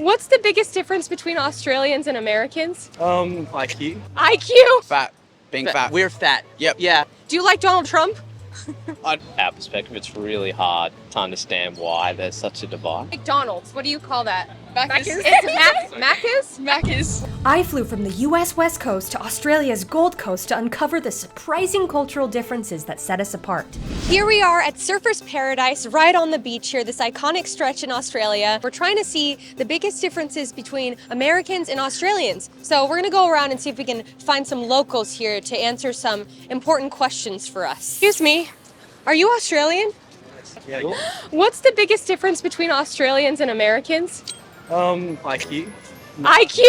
What's the biggest difference between Australians and Americans? IQ. IQ? Fat. Being fat. We're fat. Yep. Yeah. Do you like Donald Trump? Our perspective, it's really hard to understand why there's such a divide. McDonald's, what do you call that? Macca's. It's Macca's? Macca's. I flew from the US West Coast to Australia's Gold Coast to uncover the surprising cultural differences that set us apart. Here we are at Surfers Paradise, right on the beach here, this iconic stretch in Australia. We're trying to see the biggest differences between Americans and Australians. So we're gonna go around and see if we can find some locals here to answer some important questions for us. Excuse me, are you Australian? Yeah. What's the biggest difference between Australians and Americans? IQ. IQ?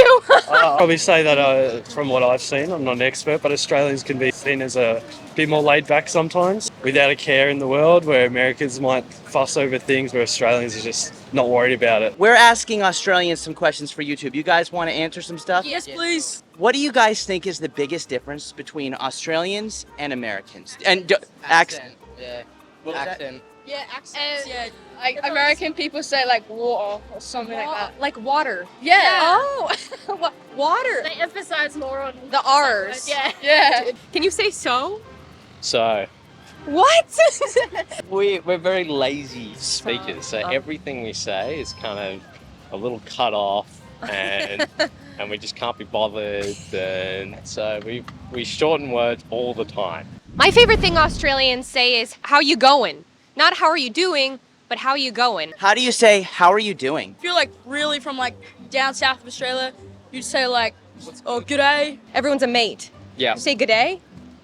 I'll probably say that from what I've seen, I'm not an expert, but Australians can be seen as a bit more laid back sometimes, without a care in the world, where Americans might fuss over things where Australians are just not worried about it. We're asking Australians some questions for YouTube. You guys want to answer some stuff? Yes, please. What do you guys think is the biggest difference between Australians and Americans? And accent. Yeah. What was that? Accent. Yeah, accents. Yeah, like American people say like water or something like that. Like water. Yeah. Oh, water. They emphasize more on The R's. Yeah. Yeah. Can you say so? So What? we're very lazy speakers, so everything we say is kind of a little cut off, and and we just can't be bothered, and so we shorten words all the time. My favorite thing Australians say is, how you going? Not how are you doing, but how you going? How do you say, how are you doing? If you're like really from like down south of Australia, you'd say like, oh, g'day. Everyone's a mate. Yeah, You say good day?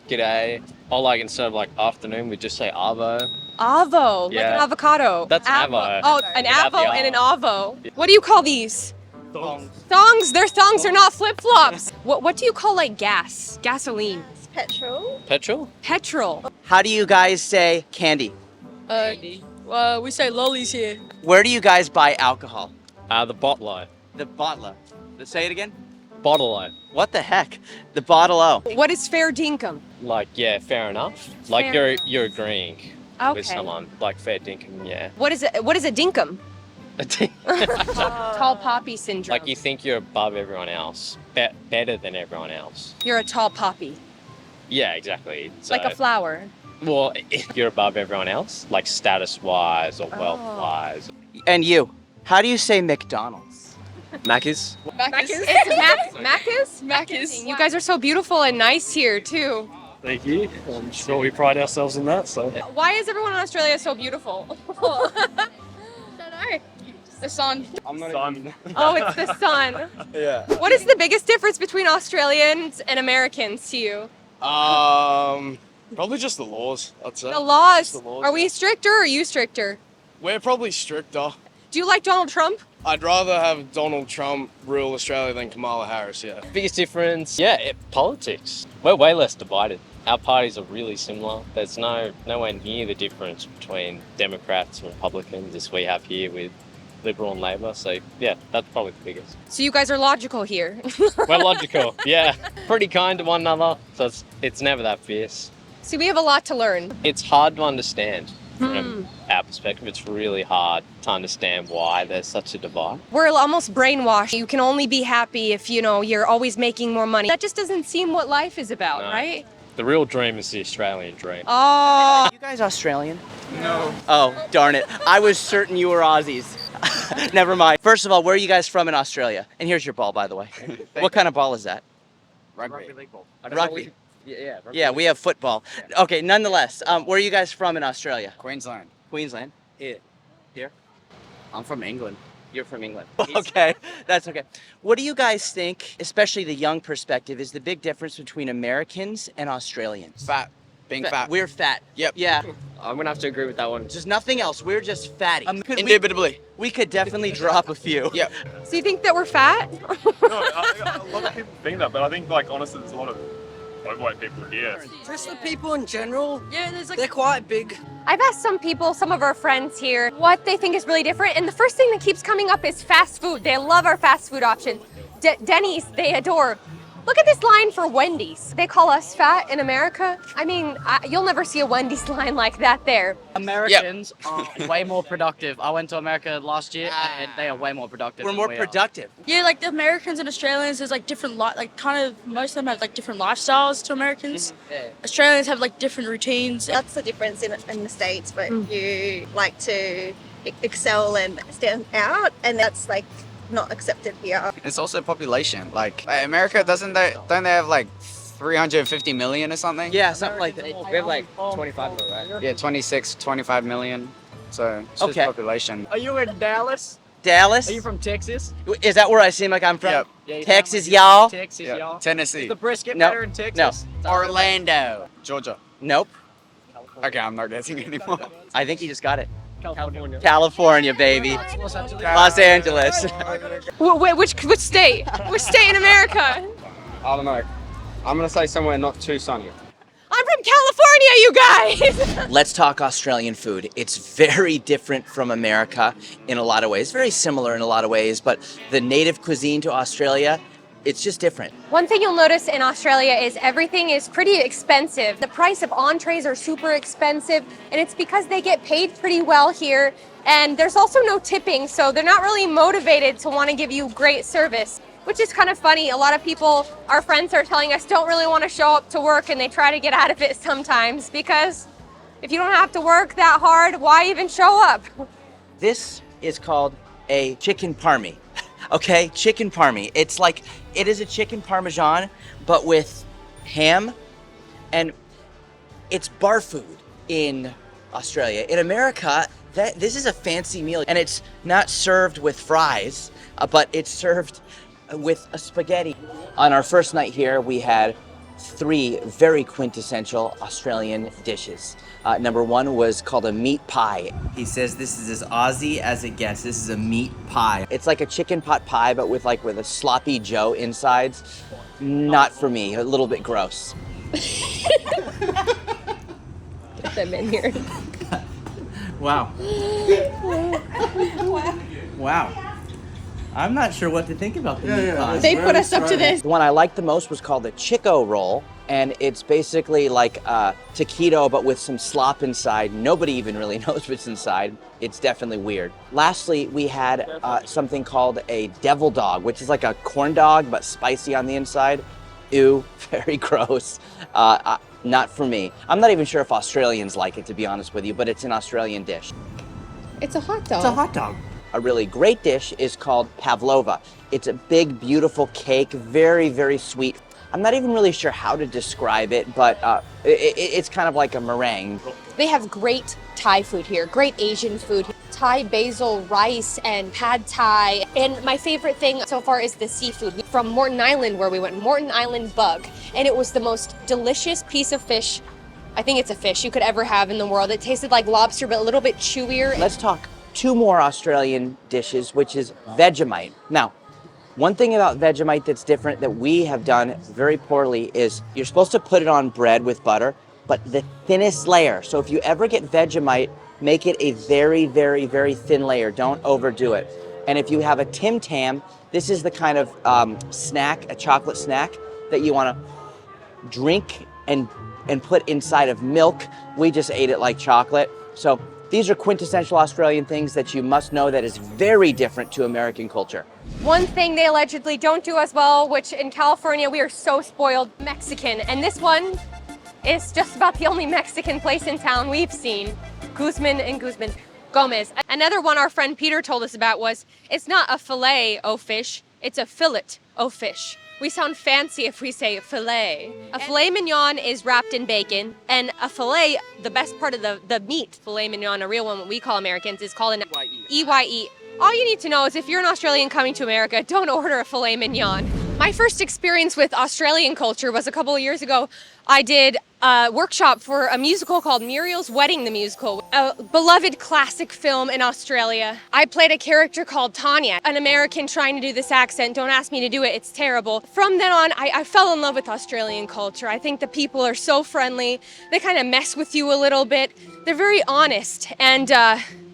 g'day. Or like instead of like afternoon, we just say arvo. Avo, like an Yeah. avocado. That's an avo. Oh, an Without the avo R. and an avo. What do you call these? Thongs. Thongs. They're thongs, they're not flip-flops. What do you call like gas? Gasoline. petrol. Petrol? Petrol. How do you guys say candy? We say lollies here. Where do you guys buy alcohol? The bottler. The bottler. Say it again. Bottler. What the heck? The bottle-o. What is fair dinkum? Like, yeah, fair enough. Like Fair you're agreeing Okay. with someone. Like fair dinkum, yeah. What is a dinkum? Tall poppy syndrome. Like you think you're above everyone else, better than everyone else. You're a tall poppy. Yeah, exactly. So, Like a flower. well, if you're above everyone else, like status-wise or wealth-wise. And you, how do you say McDonald's? Macca's. Macca's. It's Macca's? Macca's. You guys are so beautiful and nice here too. Thank you. I'm sure we pride ourselves in that. So Why is everyone in Australia so beautiful? Don't know. The sun. I'm not. Oh, it's the sun. Yeah. What is the biggest difference between Australians and Americans to you? Probably just the laws, I'd say. The laws. The laws. Are we stricter or are you stricter? We're probably stricter. Do you like Donald Trump? I'd rather have Donald Trump rule Australia than Kamala Harris, yeah. Biggest difference, yeah, politics. We're way less divided. Our parties are really similar. There's nowhere near the difference between Democrats and Republicans as we have here with Liberal and Labor. So yeah, that's probably the biggest. So you guys are logical here. We're logical, yeah. Pretty kind to one another, so it's never that fierce. See, we have a lot to learn. It's hard to understand from our perspective. It's really hard to understand why there's such a divide. We're almost brainwashed. You can only be happy if, you're always making more money. That just doesn't seem what life is about, No. right? The real dream is the Australian dream. Oh. You guys Australian? No. Oh, darn it. I was certain you were Aussies. Never mind. First of all, where are you guys from in Australia? And here's your ball, by the way. What kind of ball is that? Rugby. Rugby. Yeah. Rugby. Yeah, we have football. Okay, nonetheless, where are you guys from in Australia? Queensland. Queensland. Here. Here? I'm from England. You're from England. Okay, that's okay. What do you guys think, especially the young perspective, is the big difference between Americans and Australians? Fat. Being fat. We're fat. Yep. Yeah. I'm gonna have to agree with that one. Just nothing else. We're just fatty. Indubitably. We could definitely drop a few. Yep. So you think that we're fat? No, a lot of people think that, but I think, like, honestly, there's a lot of overweight people here. Just the people in general, Yeah, there's like they're quite big. I've asked some people, some of our friends here, what they think is really different. And the first thing that keeps coming up is fast food. They love our fast food options. Denny's, they adore. Look at this line for Wendy's. They call us fat in America. I mean, you'll never see a Wendy's line like that there. Americans are way more productive. I went to America last year and they are way more productive. We're than more we are. productive. Yeah, like the Americans and Australians, there's like different, most of them have like different lifestyles to Americans. Yeah. Australians have like different routines. That's the difference in the States, but you like to excel and stand out, and that's like not accepted here. It's also population. Like America, don't they have like 350 million or something? Yeah, something like that. We have like 25 of them, right? Yeah, 26, 25 million. So it's just Okay. population. Are you in Dallas? Dallas? Are you from Texas? Is that where I seem like I'm from? Yep. Yeah, you Texas, sound like you're y'all? from Texas, Yeah. y'all. Tennessee. Is the brisket No. better in Texas? Orlando. Georgia. Nope. Okay, I'm not guessing anymore. I think you just got it. California. California, baby. Los Angeles. Los Angeles. Which state? Which state in America? I don't know. I'm gonna say somewhere not too sunny. I'm from California, you guys! Let's talk Australian food. It's very different from America in a lot of ways. Very similar in a lot of ways, but the native cuisine to Australia, it's just different. One thing you'll notice in Australia is everything is pretty expensive. The price of entrees are super expensive, and it's because they get paid pretty well here. And there's also no tipping, so they're not really motivated to want to give you great service, which is kind of funny. A lot of people, our friends are telling us, don't really want to show up to work, and they try to get out of it sometimes, because if you don't have to work that hard, why even show up? This is called a chicken parmie. Okay, chicken parmie. It is a chicken parmesan, but with ham, and it's bar food in Australia. In America, this is a fancy meal, and it's not served with fries, but it's served with a spaghetti. On our first night here, we had 3 very quintessential Australian dishes. Number 1 was called a meat pie. He says this is as Aussie as it gets. This is a meat pie. It's like a chicken pot pie, but with a sloppy joe insides. Not for me, a little bit gross. Get them in here. Wow. Wow. I'm not sure what to think about the meat pie. They put us up to this. The one I liked the most was called the Chiko Roll, and it's basically like taquito but with some slop inside. Nobody even really knows what's inside. It's definitely weird. Lastly, we had something called a devil dog, which is like a corn dog but spicy on the inside. Ew, very gross. Not for me. I'm not even sure if Australians like it, to be honest with you, but it's an Australian dish. It's a hot dog. It's a hot dog. A really great dish is called Pavlova. It's a big, beautiful cake, very, very sweet. I'm not even really sure how to describe it, but it's kind of like a meringue. They have great Thai food here, great Asian food. Thai basil rice and pad Thai. And my favorite thing so far is the seafood from Moreton Island where we went, Moreton Island Bug. And it was the most delicious piece of fish, I think it's a fish, you could ever have in the world. It tasted like lobster, but a little bit chewier. Let's talk 2 more Australian dishes, which is Vegemite. Now, one thing about Vegemite that's different that we have done very poorly is you're supposed to put it on bread with butter, but the thinnest layer. So if you ever get Vegemite, make it a very, very, very thin layer. Don't overdo it. And if you have a TimTam, this is the kind of snack, a chocolate snack, that you want to drink and put inside of milk. We just ate it like chocolate. So these are quintessential Australian things that you must know that is very different to American culture. One thing they allegedly don't do as well, which in California we are so spoiled, Mexican. And this one is just about the only Mexican place in town we've seen. Guzman and Guzman. Gomez. Another one our friend Peter told us about was, it's not a fillet o fish, it's a fillet o fish. We sound fancy if we say filet. A filet mignon is wrapped in bacon, and a filet, the best part of the meat, filet mignon, a real one, what we call Americans, is called an EYE. All you need to know is if you're an Australian coming to America, don't order a filet mignon. My first experience with Australian culture was a couple of years ago. I did a workshop for a musical called Muriel's Wedding the Musical, a beloved classic film in Australia. I played a character called Tanya, an American trying to do this accent. Don't ask me to do it, it's terrible. From then on, I fell in love with Australian culture. I think the people are so friendly. They kind of mess with you a little bit. They're very honest, and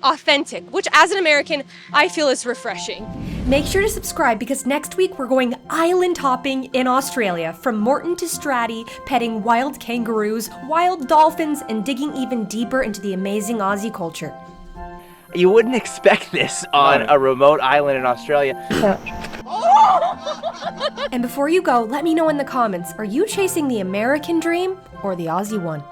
authentic, which as an American, I feel is refreshing. Make sure to subscribe because next week we're going island hopping in Australia, from Moreton to Straddie, petting wild kangaroos, wild dolphins, and digging even deeper into the amazing Aussie culture. You wouldn't expect this on a remote island in Australia. And before you go, let me know in the comments, are you chasing the American dream or the Aussie one?